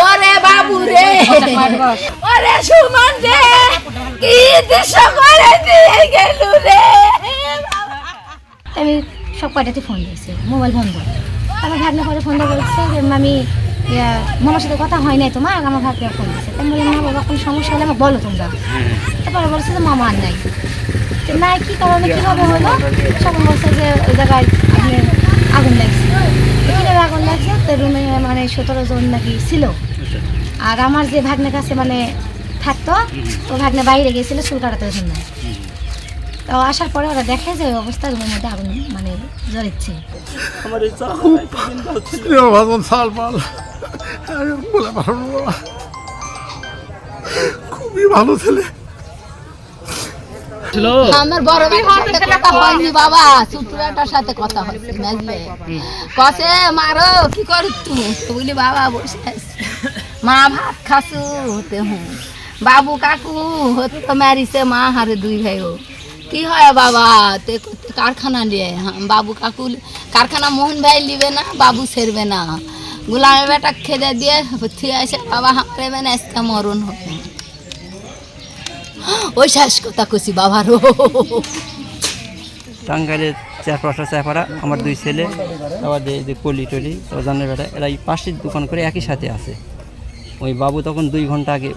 ওরে বাবু রে, ওরে সুমন রে, কি দৃশ্য করে দিয়ে গেল রে। আমি সব কয়টাতে ফোন দিয়েছি, মোবাইল বন্ধ। আমার ভাগ্নে পরে ফোন দিয়ে বলছে যে মামি মামার সাথে কথা হয় নাই তোমার, আমার ভাগ্নে ফোন দিচ্ছে। তাই বললাম না বাবা, কোনো সমস্যা হলে আমাকে বলো তোমরা। তারপরে বলছে যে মামা আর নাই। না কী কারণে কীভাবে হলো, সবাই বলছে যে ওই জায়গায় আপনি আগুন লাগছে। কীভাবে আগুন লাগছে, তো রুমে মানে 17 জন নাকি ছিল। আর আমার যে ভাগ্নের কাছে মানে থাকতো, তো ভাগ্নে বাইরে গিয়েছিল চুল কাটাতে জন্য। তো আসার পরে ওরা দেখে যে অবস্থা, রুমের মধ্যে আগুন মানে জ্বলিচ্ছে। খুবই ভালো ছেলে। আমার বড় সাথে কথা হয়নি বাবা, ছোটটার সাথে কথা হয়েছে মেজলে। কসে মারো কি করি তুমি, বলি বাবা বসে আছি, মা ভাত খাসু হতে হুঁ, বাবু কাকু হতে মারিছে মা হারে দুই ভাইও। কি হয় বাবা, তে কারখানা নিয়ে বাবু কাকু কারখানা মোহন ভাই লিবে না, বাবু ছেড়বে না। গোলামে বেটা খেদে দিয়ে থিয়ে আসে বাবা হাঁকড়েবে না, আজকে মরণ হবে। ওই শেষ কথা কছি বাবারও। টাঙ্গাইলের চারপাশা চাপাড়া আমার দুই ছেলে, আবার যে কলি টলি জানের বেটা, এরা এই পাশের দোকান করে একই সাথে আছে। ওই বাবু তখন 2 ঘন্টা আগে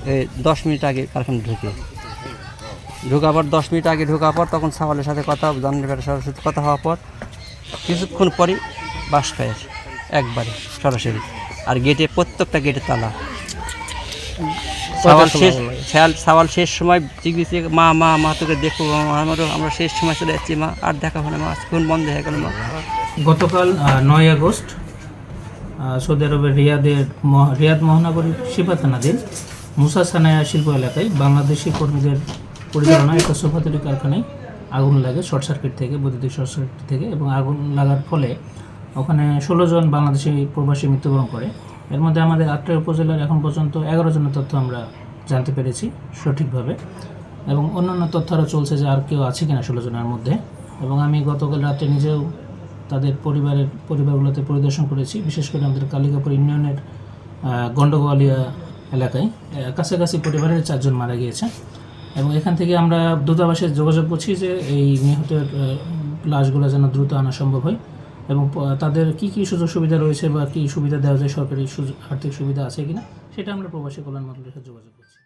10 মিনিট আগে কারখানা ঢোকার পর 10 মিনিট আগে ঢোকার পর তখন সাওয়ালের সাথে কথা, জানের বেটার সাথে কথা হওয়ার পর কিছুক্ষণ পরই বাস খায় একবারে সরাসরি। আর গেটে প্রত্যেকটা গেটে তালা। সাওয়াল শেষ সময় জিজ্ঞেস মা মা মা তোকে দেখো, আমরা শেষ সময় চলে যাচ্ছি মা, আর দেখা হয় না মা, ফোন বন্ধ হয়ে গেল মা। গতকাল 9 আগস্ট সৌদি আরবের রিয়াদ মহানগরীর শিবা থানাধীন মুসা সানায়া শিল্প এলাকায় বাংলাদেশি কর্মীদের পরিচালনায় একটা সোফা তৈরি কারখানায় আগুন লাগে শর্ট সার্কিট থেকে, বৈদ্যুতিক শর্ট সার্কিট থেকে। এবং আগুন লাগার ফলে ওখানে 16 জন বাংলাদেশি প্রবাসী মৃত্যুবরণ করে। এর মধ্যে আমাদের আটটা উপজেলার এখন পর্যন্ত 11 জনের তথ্য আমরা জানতে পেরেছি সঠিকভাবে, এবং অন্যান্য তথ্য আরও চলছে যে আর কেউ আছে কিনা 16 জনের মধ্যে। এবং আমি গতকাল রাতে নিজেও তাদের পরিবারগুলোতে পরিদর্শন করেছি, বিশেষ করে আমাদের কালিকাপুর ইউনিয়নের গন্ডগোয়ালিয়া এলাকায় কাছাকাছি পরিবারের 4 জন মারা গিয়েছে। এবং এখান থেকে আমরা দূতাবাসে যোগাযোগ করছি যে এই নিহতের লাশগুলো যেন দ্রুত আনা সম্ভব হয়, এবং তাদের কী কী সুযোগ সুবিধা রয়েছে বা কী সুবিধা দেওয়া যায়, সরকারি আর্থিক সুবিধা আছে কিনা, সেটা আমরা প্রবাসী কল্যাণ মন্ত্রণালয়ের সাথে যোগাযোগ করছি।